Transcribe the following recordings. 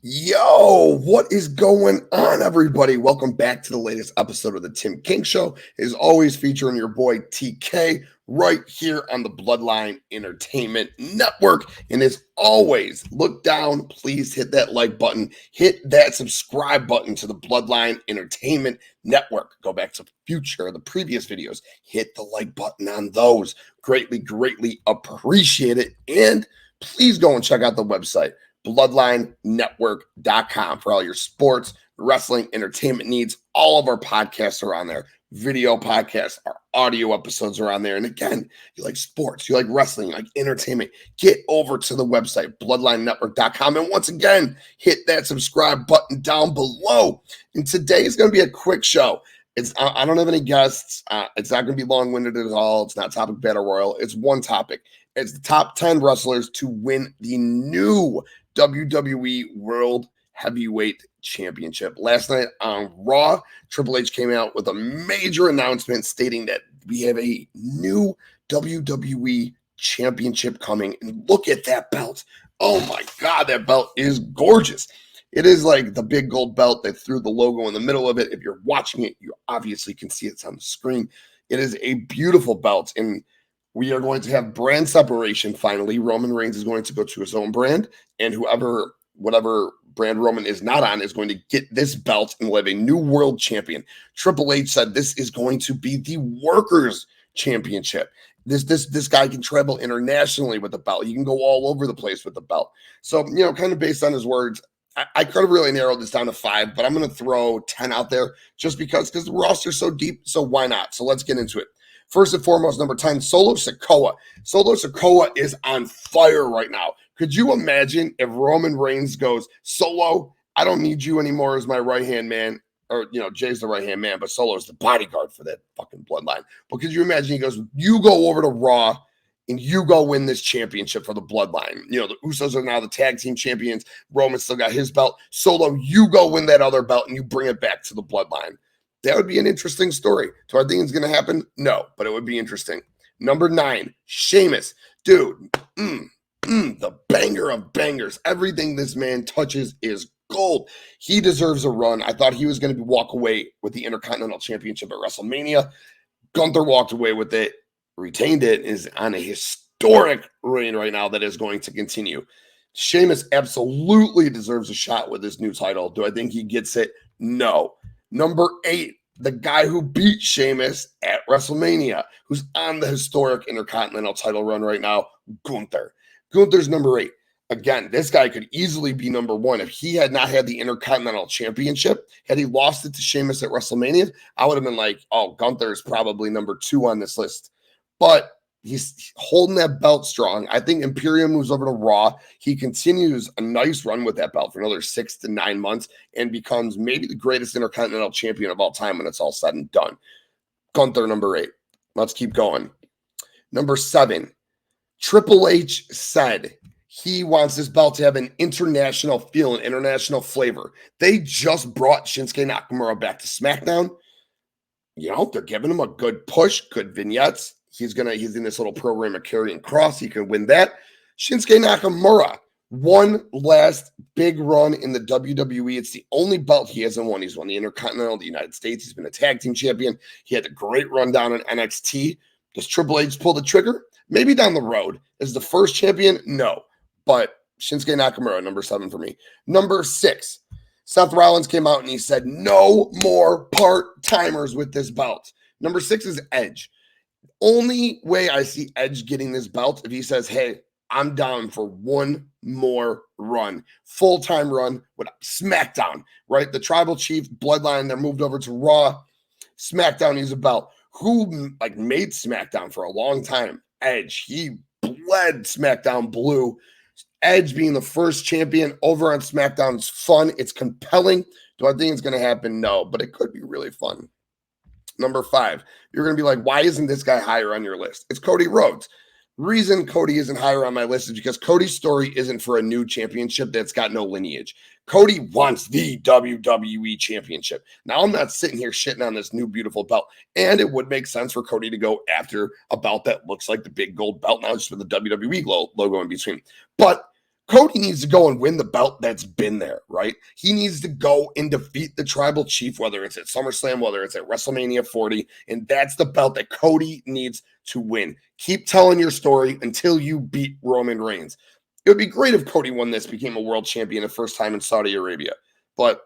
Yo, what is going on, everybody? Welcome back to the latest episode of the Tim King Show. As always, featuring your boy TK right here on the Bloodline Entertainment Network. And as always, look down, please hit that like button, hit that subscribe button to the Bloodline Entertainment Network. Go back to the previous videos, hit the like button on those. Greatly appreciate it. And please go and check out the website, BloodlineNetwork.com, for all your sports, wrestling, entertainment needs. All of our podcasts are on there. Video podcasts, our audio episodes are on there. And again, you like sports, you like wrestling, you like entertainment, get over to the website, BloodlineNetwork.com. And once again, hit that subscribe button down below. And today is going to be a quick show. I don't have any guests. It's not going to be long-winded at all. It's not topic battle royal. It's one topic. It's the top 10 wrestlers to win the new WWE World Heavyweight Championship. Last night on Raw, Triple H came out with a major announcement stating that we have a new WWE Championship coming. And look at that belt. Oh my God, that belt is gorgeous. It is like the big gold belt. They threw the logo in the middle of it. If you're watching it, you obviously can see it's on the screen. It is a beautiful belt, and we are going to have brand separation finally. RomanReigns is going to go to his own brand, and whatever brand Roman is not on is going to get this belt and we'll have a new world champion. Triple H said this is going to be the Workers' Championship. This guy can travel internationally with the belt. He can go all over the place with the belt. So, kind of based on his words, I could have really narrowed this down to 5, but I'm going to throw 10 out there just because the roster's so deep, so why not? So let's get into it. First and foremost, number 10, SoloSikoa. SoloSikoa is on fire right now. Could you imagine if RomanReigns goes, Solo, I don't need you anymore as my right-hand man. Or, Jay's the right-hand man, but Solo's the bodyguard for that fucking bloodline. But could you imagine he goes, you go over to Raw and you go win this championship for the bloodline. The Usos are now the tag team champions. Roman still got his belt. Solo, you go win that other belt and you bring it back to the bloodline. That would be an interesting story. Do I think it's going to happen? No, but it would be interesting. Number 9, Sheamus. Dude, the banger of bangers. Everything this man touches is gold. He deserves a run. I thought he was going to walk away with the Intercontinental Championship at WrestleMania. Gunther walked away with it, retained it, is on a historic reign right now that is going to continue. Sheamus absolutely deserves a shot with this new title. Do I think he gets it? No. Number 8, the guy who beat Sheamus at WrestleMania, who's on the historic Intercontinental title run right now, Gunther. Gunther's number 8. Again, this guy could easily be number 1 if he had not had the Intercontinental Championship. Had he lost it to Sheamus at WrestleMania, I would have been like, oh, Gunther is probably number 2 on this list. But he's holding that belt strong. I think Imperium moves over to Raw. He continues a nice run with that belt for another 6 to 9 months and becomes maybe the greatest Intercontinental Champion of all time when it's all said and done. Gunther, number 8. Let's keep going. Number 7, Triple H said he wants this belt to have an international feel, an international flavor. They just brought Shinsuke Nakamura back to SmackDown. They're giving him a good push, good vignettes. He's in this little program of Karrion Kross. He can win that. Shinsuke Nakamura, one last big run in the WWE. It's the only belt he hasn't won. He's won the Intercontinental of the United States. He's been a tag team champion. He had a great run down in NXT. Does Triple H pull the trigger? Maybe down the road. Is the first champion? No. But Shinsuke Nakamura, number 7 for me. Number 6, Seth Rollins came out and he said, no more part-timers with this belt. Number 6 is Edge. Only way I see Edge getting this belt if he says, hey, I'm down for one more run, full-time run with SmackDown, right? The Tribal Chief Bloodline, they're moved over to Raw. SmackDown needs a belt. Who made SmackDown for a long time? Edge. He bled SmackDown blue. Edge being the first champion over on SmackDown is fun. It's compelling. Do I think it's going to happen? No, but it could be really fun. Number 5, you're going to be like, why isn't this guy higher on your list? It's Cody Rhodes. Reason Cody isn't higher on my list is because Cody's story isn't for a new championship that's got no lineage. Cody wants the WWE Championship. Now, I'm not sitting here shitting on this new beautiful belt, and it would make sense for Cody to go after a belt that looks like the big gold belt now, just with the WWE logo in between. But Cody needs to go and win the belt that's been there, right? He needs to go and defeat the tribal chief, whether it's at SummerSlam, whether it's at WrestleMania 40, and that's the belt that Cody needs to win. Keep telling your story until you beat Roman Reigns. It would be great if Cody won this, became a world champion the first time in Saudi Arabia, but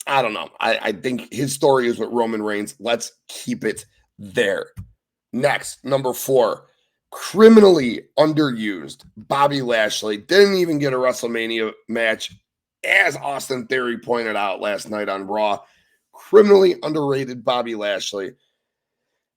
I don't know. I think his story is with Roman Reigns. Let's keep it there. Next, number 4. Criminally underused Bobby Lashley. Didn't even get a WrestleMania match, as Austin Theory pointed out last night on Raw. Criminally underrated Bobby Lashley.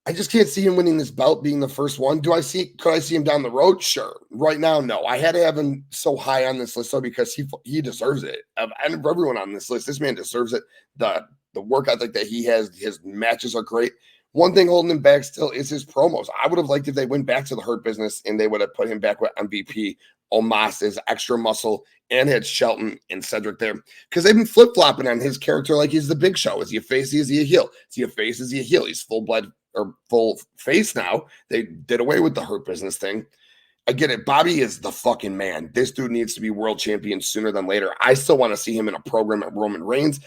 I just can't see him winning this belt, being the first one. Could I see him down the road? Sure. Right now, no. I had to have him so high on this list though, because he deserves it. And everyone on this list, this man deserves it. The work ethic that he has, his matches are great. One thing holding him back still is his promos. I would have liked if they went back to the Hurt Business and they would have put him back with MVP, Omos as extra muscle, and had Shelton and Cedric there. Because they've been flip-flopping on his character like he's the Big Show. Is he a face? Is he a heel? Is he a face? Is he a heel? He's full-blood or full face now. They did away with the Hurt Business thing. I get it. Bobby is the fucking man. This dude needs to be world champion sooner than later. I still want to see him in a program at Roman Reigns.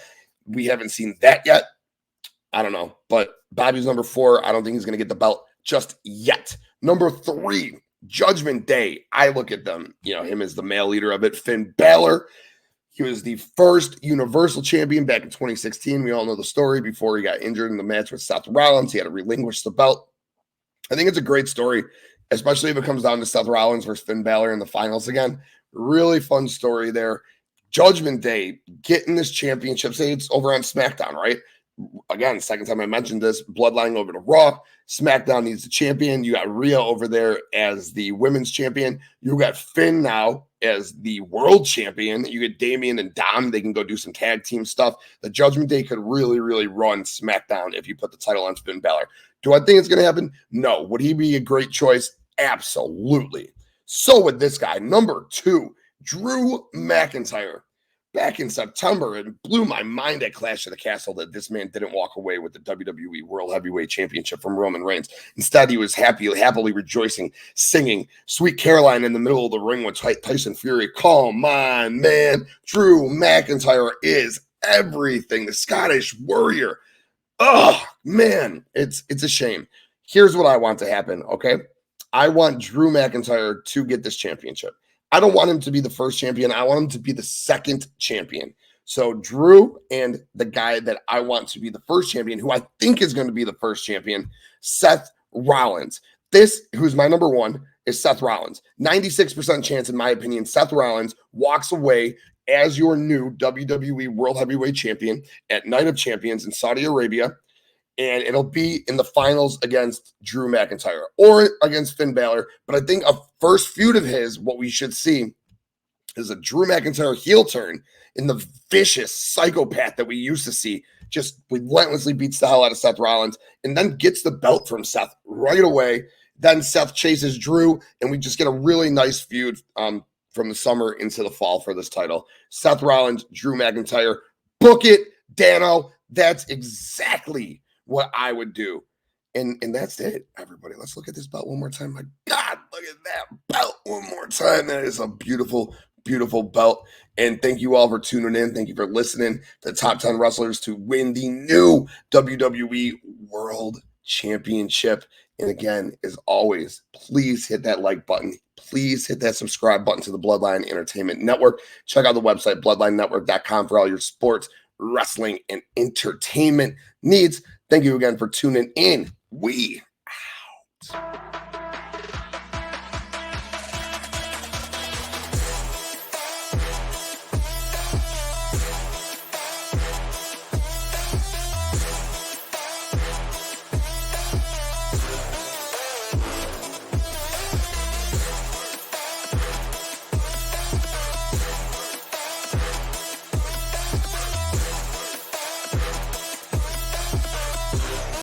We haven't seen that yet. I don't know, but Bobby's number 4. I don't think he's going to get the belt just yet. Number 3, Judgment Day. I look at them, him as the male leader of it. FinnBalor. He was the first Universal Champion back in 2016. We all know the story. Before he got injured in the match with Seth Rollins, he had to relinquish the belt. I think it's a great story, especially if it comes down to Seth Rollins versus FinnBalor in the finals again. Really fun story there. Judgment Day getting this championship. Say it's over on SmackDown, right? Again, second time I mentioned this, Bloodline over to Raw. SmackDown needs the champion. You got Rhea over there as the women's champion. You got Finn now as the world champion. You get Damian and Dom. They can go do some tag team stuff. The Judgment Day could really, really run SmackDown if you put the title on Finn Balor. Do I think it's going to happen? No. Would he be a great choice? Absolutely. So with this guy, number 2, Drew McIntyre. Back in September, it blew my mind at Clash of the Castle that this man didn't walk away with the WWE World Heavyweight Championship from Roman Reigns. Instead, he was happily rejoicing, singing Sweet Caroline in the middle of the ring with Tyson Fury. Come on, man. Drew McIntyre is everything. The Scottish Warrior. Oh, man. It's a shame. Here's what I want to happen, okay? I want Drew McIntyre to get this championship. I don't want him to be the first champion. I want him to be the second champion. So Drew and the guy that I want to be the first champion, who I think is going to be the first champion, Seth Rollins. This, who's my number 1, is Seth Rollins. 96% chance, in my opinion, Seth Rollins walks away as your new WWE World Heavyweight Champion at Night of Champions in Saudi Arabia. And it'll be in the finals against Drew McIntyre or against Finn Balor. But I think a first feud of his, what we should see is a Drew McIntyre heel turn in the vicious psychopath that we used to see. Just relentlessly beats the hell out of Seth Rollins and then gets the belt from Seth right away. Then Seth chases Drew, and we just get a really nice feud from the summer into the fall for this title. Seth Rollins, Drew McIntyre. Book it, Dano. That's exactly what I would do. And that's it, everybody. Let's look at this belt one more time. My God, look at that belt one more time. That is a beautiful, beautiful belt. And thank you all for tuning in. Thank you for listening to Top 10 Wrestlers to win the new WWE World Championship. And again, as always, please hit that like button. Please hit that subscribe button to the Bloodline Entertainment Network. Check out the website, bloodlinenetwork.com, for all your sports, wrestling, and entertainment needs. Thank you again for tuning in. We out.